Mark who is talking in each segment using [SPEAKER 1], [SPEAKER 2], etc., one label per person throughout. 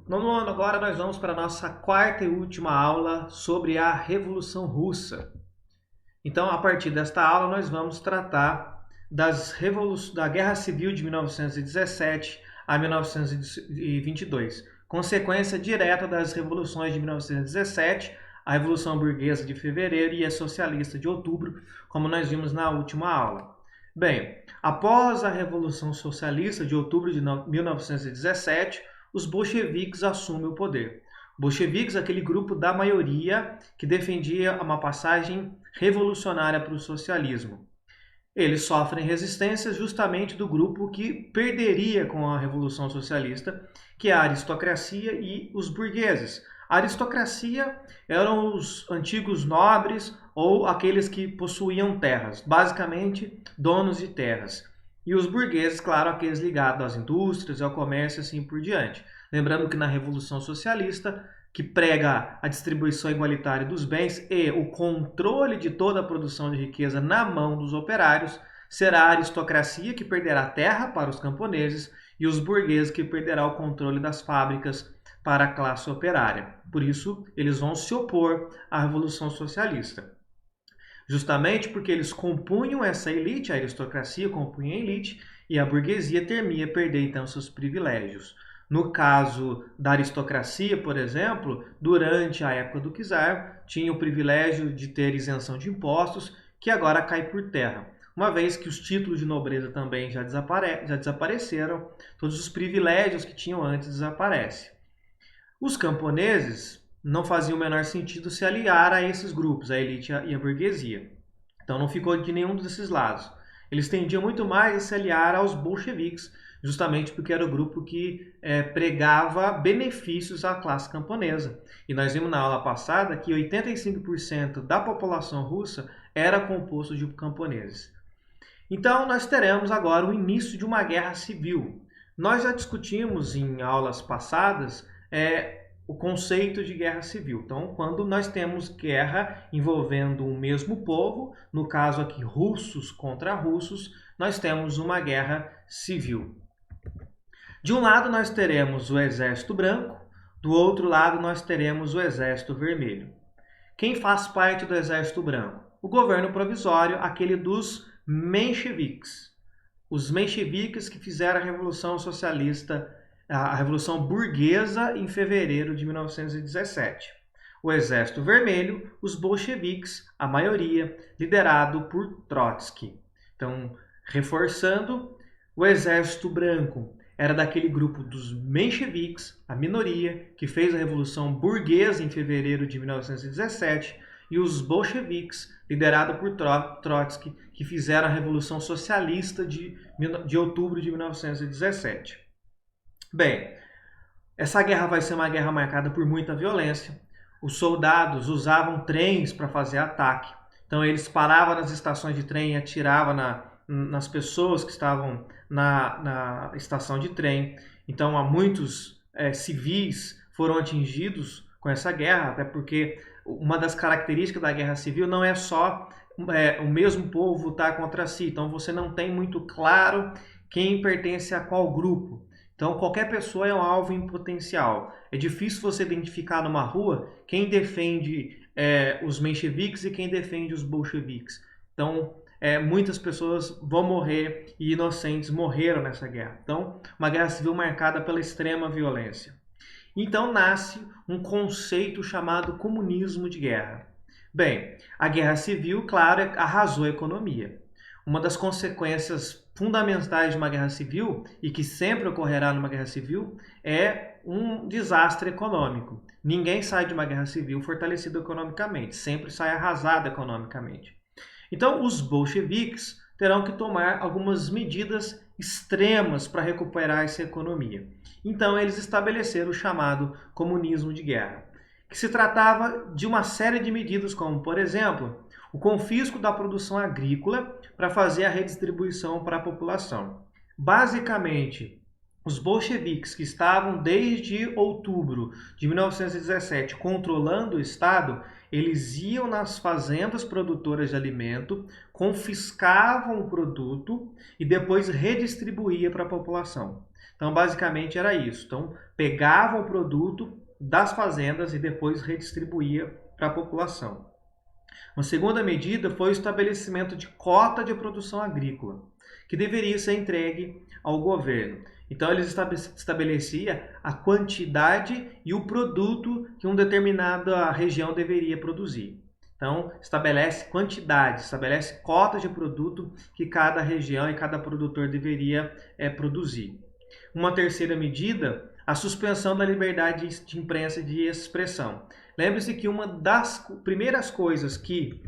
[SPEAKER 1] Nono ano, agora nós vamos para a nossa quarta e última aula sobre a Revolução Russa. Então, a partir desta aula, nós vamos tratar da Guerra Civil de 1917 a 1922, consequência direta das revoluções de 1917, a Revolução Burguesa de Fevereiro e a Socialista de Outubro, como nós vimos na última aula. Bem, após a Revolução Socialista de Outubro de 1917, os bolcheviques assumem o poder. Bolcheviques, aquele grupo da maioria que defendia uma passagem revolucionária para o socialismo. Eles sofrem resistência justamente do grupo que perderia com a Revolução Socialista, que é a aristocracia e os burgueses. A aristocracia eram os antigos nobres ou aqueles que possuíam terras, basicamente donos de terras. E os burgueses, claro, aqueles ligados às indústrias, ao comércio e assim por diante. Lembrando que na Revolução Socialista, que prega a distribuição igualitária dos bens e o controle de toda a produção de riqueza na mão dos operários, será a aristocracia que perderá terra para os camponeses e os burgueses que perderá o controle das fábricas para a classe operária. Por isso, eles vão se opor à Revolução Socialista. Justamente porque eles compunham essa elite, a aristocracia compunha a elite, e a burguesia temia perder então seus privilégios. No caso da aristocracia, por exemplo, durante a época do czar, tinha o privilégio de ter isenção de impostos, que agora cai por terra. Uma vez que os títulos de nobreza também já desapareceram, todos os privilégios que tinham antes desaparecem. Os camponeses não fazia o menor sentido se aliar a esses grupos, a elite e a burguesia. Então não ficou de nenhum desses lados. Eles tendiam muito mais a se aliar aos bolcheviques, justamente porque era o grupo que pregava benefícios à classe camponesa. E nós vimos na aula passada que 85% da população russa era composto de camponeses. Então nós teremos agora o início de uma guerra civil. Nós já discutimos em aulas passadas o conceito de guerra civil. Então, quando nós temos guerra envolvendo o mesmo povo, no caso aqui russos contra russos, nós temos uma guerra civil. De um lado nós teremos o Exército Branco, do outro lado nós teremos o Exército Vermelho. Quem faz parte do Exército Branco? O governo provisório, aquele dos mencheviques. Os mencheviques que fizeram a Revolução Socialista, a Revolução Burguesa em fevereiro de 1917. O Exército Vermelho, os bolcheviques, a maioria, liderado por Trotsky. Então, reforçando, o Exército Branco era daquele grupo dos mencheviques, a minoria, que fez a Revolução Burguesa em fevereiro de 1917, e os bolcheviques, liderado por Trotsky, que fizeram a Revolução Socialista de outubro de 1917. Bem, essa guerra vai ser uma guerra marcada por muita violência. Os soldados usavam trens para fazer ataque. Então eles paravam nas estações de trem e atiravam nas pessoas que estavam na estação de trem. Então muitos civis foram atingidos com essa guerra, até porque uma das características da guerra civil não é só o mesmo povo lutar contra si. Então você não tem muito claro quem pertence a qual grupo. Então, qualquer pessoa é um alvo em potencial. É difícil você identificar numa rua quem defende os mencheviques e quem defende os bolcheviques. Então, muitas pessoas vão morrer e inocentes morreram nessa guerra. Então, uma guerra civil marcada pela extrema violência. Então, nasce um conceito chamado comunismo de guerra. Bem, a guerra civil, claro, arrasou a economia. Uma das consequências fundamentais de uma guerra civil, e que sempre ocorrerá numa guerra civil, é um desastre econômico. Ninguém sai de uma guerra civil fortalecido economicamente, sempre sai arrasado economicamente. Então, os bolcheviques terão que tomar algumas medidas extremas para recuperar essa economia. Então, eles estabeleceram o chamado comunismo de guerra, que se tratava de uma série de medidas, como, por exemplo, o confisco da produção agrícola para fazer a redistribuição para a população. Basicamente, os bolcheviques que estavam desde outubro de 1917 controlando o Estado, eles iam nas fazendas produtoras de alimento, confiscavam o produto e depois redistribuía para a população. Então, basicamente era isso. Então, pegava o produto das fazendas e depois redistribuía para a população. Uma segunda medida foi o estabelecimento de cota de produção agrícola, que deveria ser entregue ao governo. Então, eles estabeleciam a quantidade e o produto que uma determinada região deveria produzir. Então, estabelece quantidade, estabelece cota de produto que cada região e cada produtor deveria produzir. Uma terceira medida, a suspensão da liberdade de imprensa e de expressão. Lembre-se que uma das primeiras coisas que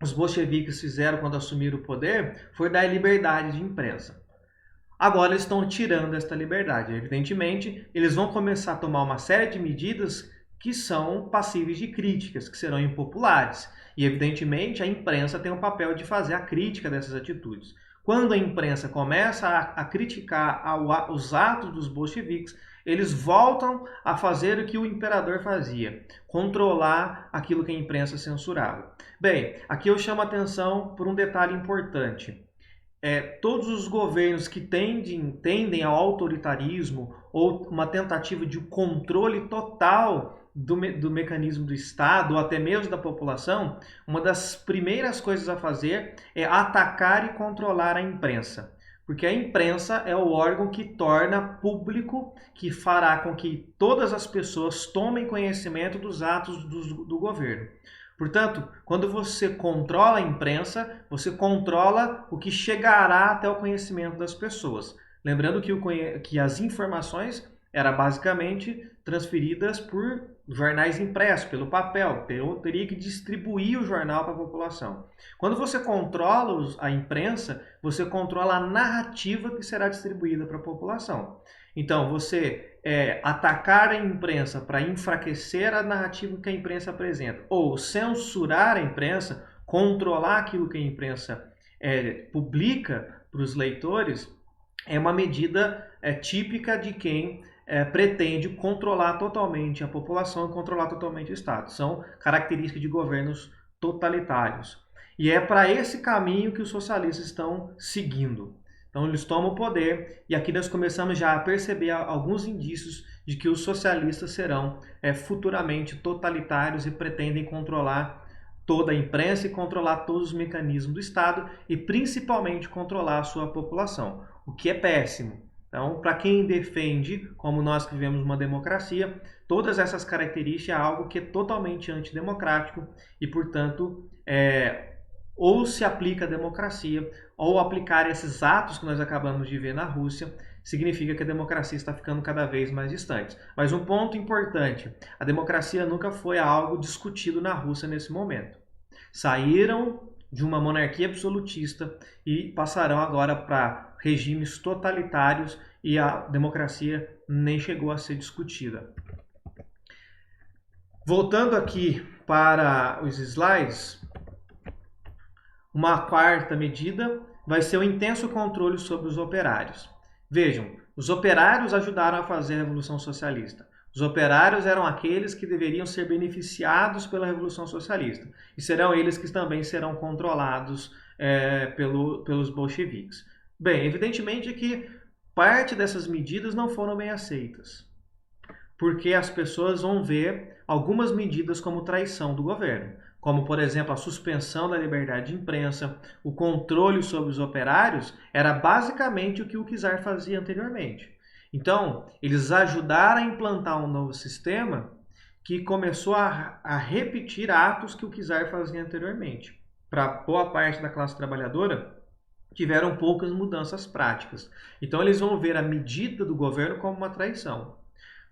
[SPEAKER 1] os bolcheviques fizeram quando assumiram o poder foi dar liberdade de imprensa. Agora eles estão tirando esta liberdade. Evidentemente, eles vão começar a tomar uma série de medidas que são passíveis de críticas, que serão impopulares. E, evidentemente, a imprensa tem o papel de fazer a crítica dessas atitudes. Quando a imprensa começa a criticar os atos dos bolcheviques, eles voltam a fazer o que o imperador fazia, controlar aquilo que a imprensa censurava. Bem, aqui eu chamo a atenção por um detalhe importante. Todos os governos que tendem ao autoritarismo ou uma tentativa de controle total do mecanismo do Estado ou até mesmo da população, uma das primeiras coisas a fazer é atacar e controlar a imprensa. Porque a imprensa é o órgão que torna público, que fará com que todas as pessoas tomem conhecimento dos atos do governo. Portanto, quando você controla a imprensa, você controla o que chegará até o conhecimento das pessoas. Lembrando que as informações eram basicamente transferidas por jornais impressos, pelo papel. Eu teria que distribuir o jornal para a população. Quando você controla a imprensa, você controla a narrativa que será distribuída para a população. Então, você atacar a imprensa para enfraquecer a narrativa que a imprensa apresenta, ou censurar a imprensa, controlar aquilo que a imprensa publica para os leitores, é uma medida típica de quem pretende controlar totalmente a população e controlar totalmente o Estado. São características de governos totalitários. E é para esse caminho que os socialistas estão seguindo. Então eles tomam o poder e aqui nós começamos já a perceber alguns indícios de que os socialistas serão futuramente totalitários e pretendem controlar toda a imprensa e controlar todos os mecanismos do Estado e principalmente controlar a sua população, o que é péssimo. Então, para quem defende, como nós que vivemos uma democracia, todas essas características é algo que é totalmente antidemocrático e, portanto, ou se aplica a democracia, ou aplicar esses atos que nós acabamos de ver na Rússia, significa que a democracia está ficando cada vez mais distante. Mas um ponto importante, a democracia nunca foi algo discutido na Rússia nesse momento. Saíram de uma monarquia absolutista e passarão agora para regimes totalitários e a democracia nem chegou a ser discutida. Voltando aqui para os slides, uma quarta medida vai ser o intenso controle sobre os operários. Vejam, os operários ajudaram a fazer a Revolução Socialista. Os operários eram aqueles que deveriam ser beneficiados pela Revolução Socialista. E serão eles que também serão controlados pelos bolcheviques. Bem, evidentemente que parte dessas medidas não foram bem aceitas. Porque as pessoas vão ver algumas medidas como traição do governo. Como, por exemplo, a suspensão da liberdade de imprensa, o controle sobre os operários, era basicamente o que o czar fazia anteriormente. Então, eles ajudaram a implantar um novo sistema que começou a repetir atos que o czar fazia anteriormente. Para boa parte da classe trabalhadora, tiveram poucas mudanças práticas. Então, eles vão ver a medida do governo como uma traição.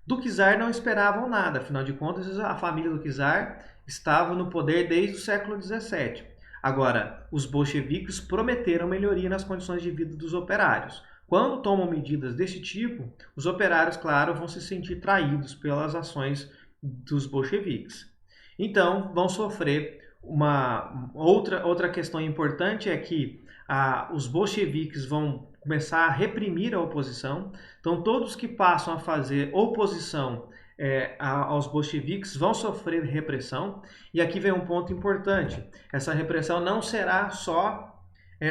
[SPEAKER 1] Do czar não esperavam nada, afinal de contas, a família do czar estava no poder desde o século XVII. Agora, os bolcheviques prometeram melhoria nas condições de vida dos operários. Quando tomam medidas desse tipo, os operários, claro, vão se sentir traídos pelas ações dos bolcheviques. Então, vão sofrer uma outra questão importante é que os bolcheviques vão começar a reprimir a oposição. Então, todos que passam a fazer oposição aos bolcheviques vão sofrer repressão. E aqui vem um ponto importante. Essa repressão não será só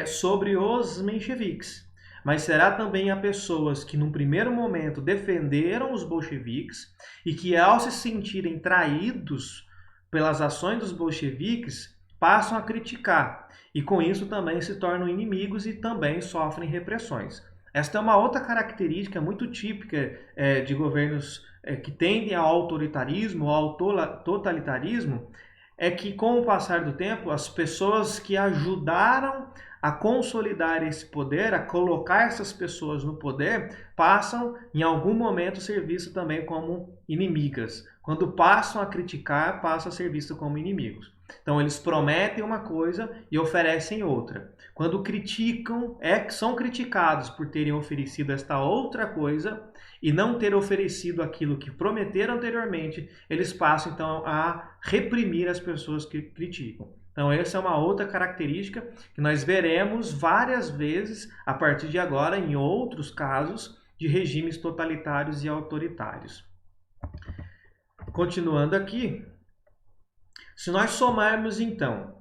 [SPEAKER 1] sobre os mencheviques. mas será também a pessoas que num primeiro momento defenderam os bolcheviques e que ao se sentirem traídos pelas ações dos bolcheviques, passam a criticar e com isso também se tornam inimigos e também sofrem repressões. Esta é uma outra característica muito típica de governos que tendem ao autoritarismo, ao totalitarismo, é que com o passar do tempo, as pessoas que ajudaram a consolidar esse poder, a colocar essas pessoas no poder, passam em algum momento a ser vistas também como inimigas. Quando passam a criticar, passam a ser vistas como inimigos. Então eles prometem uma coisa e oferecem outra. Quando criticam, são criticados por terem oferecido esta outra coisa e não ter oferecido aquilo que prometeram anteriormente, eles passam então a reprimir as pessoas que criticam. Então essa é uma outra característica que nós veremos várias vezes a partir de agora em outros casos de regimes totalitários e autoritários. Continuando aqui, se nós somarmos então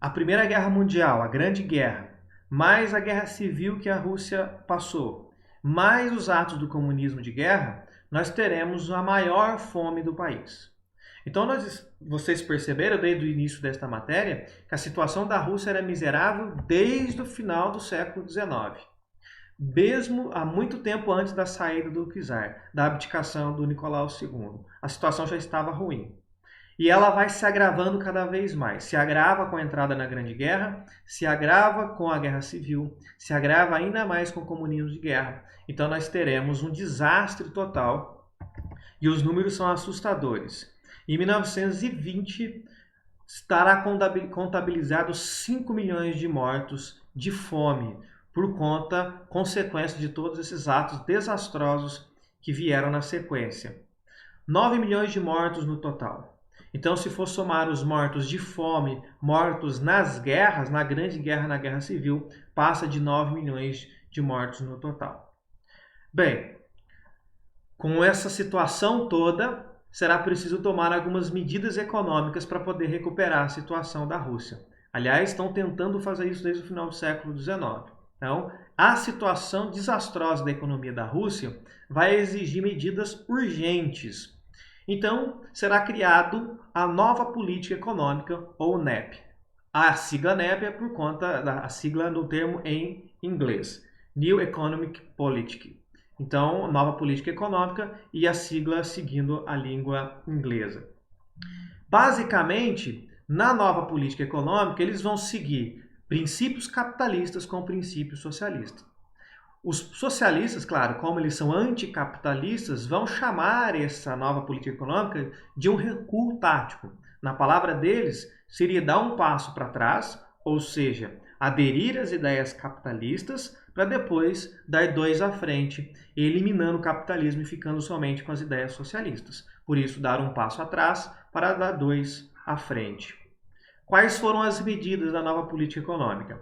[SPEAKER 1] a Primeira Guerra Mundial, a Grande Guerra, mais a Guerra Civil que a Rússia passou, mais os atos do comunismo de guerra, nós teremos a maior fome do país. Então vocês perceberam desde o início desta matéria que a situação da Rússia era miserável desde o final do século XIX. Mesmo há muito tempo antes da saída do czar, da abdicação do Nicolau II, a situação já estava ruim. E ela vai se agravando cada vez mais. Se agrava com a entrada na Grande Guerra, se agrava com a Guerra Civil, se agrava ainda mais com o comunismo de guerra. Então nós teremos um desastre total e os números são assustadores. Em 1920 estará contabilizado 5 milhões de mortos de fome por consequência de todos esses atos desastrosos que vieram na sequência. 9 milhões de mortos no total. Então, se for somar os mortos de fome, mortos nas guerras, na Grande Guerra, na Guerra Civil, passa de 9 milhões de mortos no total. Bem, com essa situação toda, será preciso tomar algumas medidas econômicas para poder recuperar a situação da Rússia. Aliás, estão tentando fazer isso desde o final do século XIX. Então, a situação desastrosa da economia da Rússia vai exigir medidas urgentes. Então, será criado a nova política econômica, ou NEP. A sigla NEP é por conta da sigla do termo em inglês, New Economic Policy. Então, nova política econômica e a sigla seguindo a língua inglesa. Basicamente, na nova política econômica, eles vão seguir princípios capitalistas com princípios socialistas. Os socialistas, claro, como eles são anticapitalistas, vão chamar essa nova política econômica de um recuo tático. Na palavra deles, seria dar um passo para trás, ou seja, aderir às ideias capitalistas, para depois dar 2 à frente, eliminando o capitalismo e ficando somente com as ideias socialistas. Por isso, dar um passo atrás para dar 2 à frente. Quais foram as medidas da nova política econômica?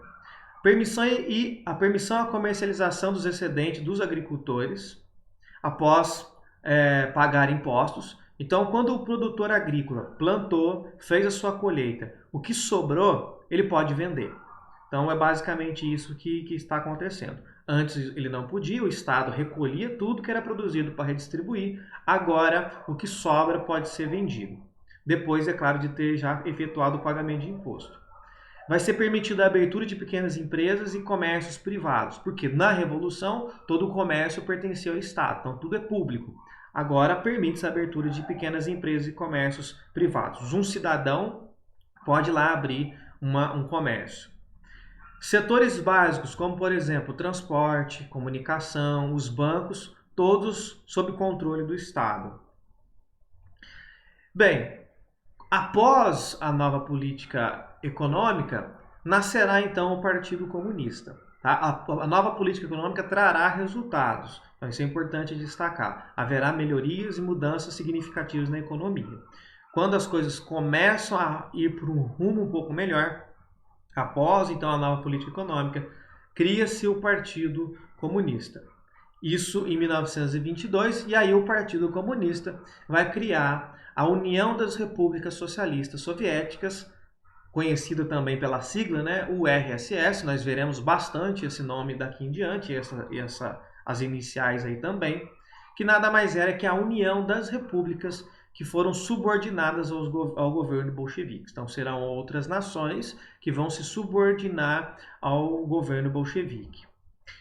[SPEAKER 1] A permissão à comercialização dos excedentes dos agricultores após pagar impostos. Então, quando o produtor agrícola plantou, fez a sua colheita, o que sobrou, ele pode vender. Então, é basicamente isso que está acontecendo. Antes ele não podia, o Estado recolhia tudo que era produzido para redistribuir. Agora, o que sobra pode ser vendido. Depois, é claro, de ter já efetuado o pagamento de imposto. Vai ser permitida a abertura de pequenas empresas e comércios privados, porque na Revolução todo o comércio pertencia ao Estado, então tudo é público. Agora permite-se a abertura de pequenas empresas e comércios privados. Um cidadão pode lá abrir um comércio. Setores básicos, como por exemplo transporte, comunicação, os bancos, todos sob controle do Estado. Bem, após a nova política econômica, nascerá então o Partido Comunista. Tá? A nova política econômica trará resultados, então isso é importante destacar. Haverá melhorias e mudanças significativas na economia. Quando as coisas começam a ir para um rumo um pouco melhor, após então a nova política econômica, cria-se o Partido Comunista. Isso em 1922, e aí o Partido Comunista vai criar a União das Repúblicas Socialistas Soviéticas, conhecido também pela sigla, né, URSS. Nós veremos bastante esse nome daqui em diante, as iniciais aí também, que nada mais era que a união das repúblicas que foram subordinadas ao governo bolchevique. Então serão outras nações que vão se subordinar ao governo bolchevique.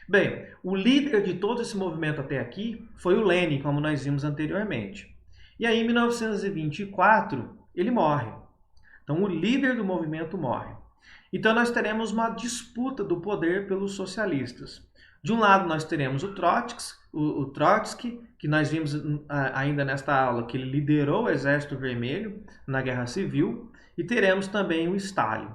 [SPEAKER 1] Bem, o líder de todo esse movimento até aqui foi o Lenin, como nós vimos anteriormente. E aí, em 1924, ele morre. Então, o líder do movimento morre. Então, nós teremos uma disputa do poder pelos socialistas. De um lado, nós teremos o Trotsky, que nós vimos ainda nesta aula, que ele liderou o Exército Vermelho na Guerra Civil, e teremos também o Stalin.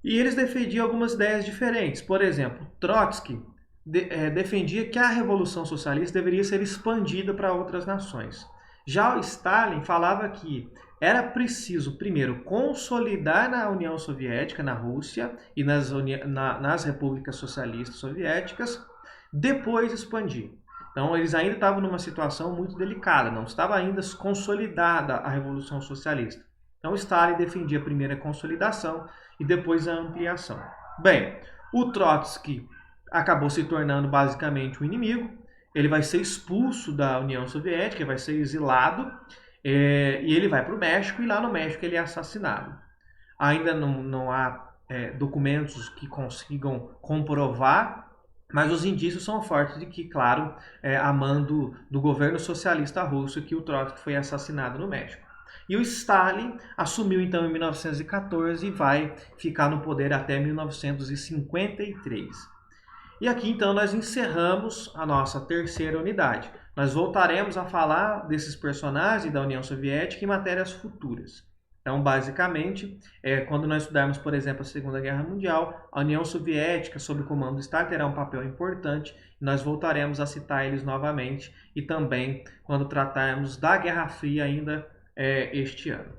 [SPEAKER 1] E eles defendiam algumas ideias diferentes. Por exemplo, Trotsky defendia que a Revolução Socialista deveria ser expandida para outras nações. Já o Stalin falava que era preciso, primeiro, consolidar na União Soviética, na Rússia e nas repúblicas socialistas soviéticas, depois expandir. Então, eles ainda estavam numa situação muito delicada, não estava ainda consolidada a Revolução Socialista. Então, Stalin defendia primeiro a consolidação e depois a ampliação. Bem, o Trotsky acabou se tornando basicamente um inimigo. Ele vai ser expulso da União Soviética, vai ser exilado, e ele vai para o México, e lá no México ele é assassinado. Ainda não há documentos que consigam comprovar, mas os indícios são fortes de que, claro, a mando do governo socialista russo, que o Trotsky foi assassinado no México. E o Stalin assumiu então em 1914 e vai ficar no poder até 1953. E aqui então nós encerramos a nossa terceira unidade. Nós voltaremos a falar desses personagens da União Soviética em matérias futuras. Então, basicamente, quando nós estudarmos, por exemplo, a Segunda Guerra Mundial, a União Soviética, sob o comando do Stalin, terá um papel importante. E nós voltaremos a citar eles novamente, e também quando tratarmos da Guerra Fria ainda este ano.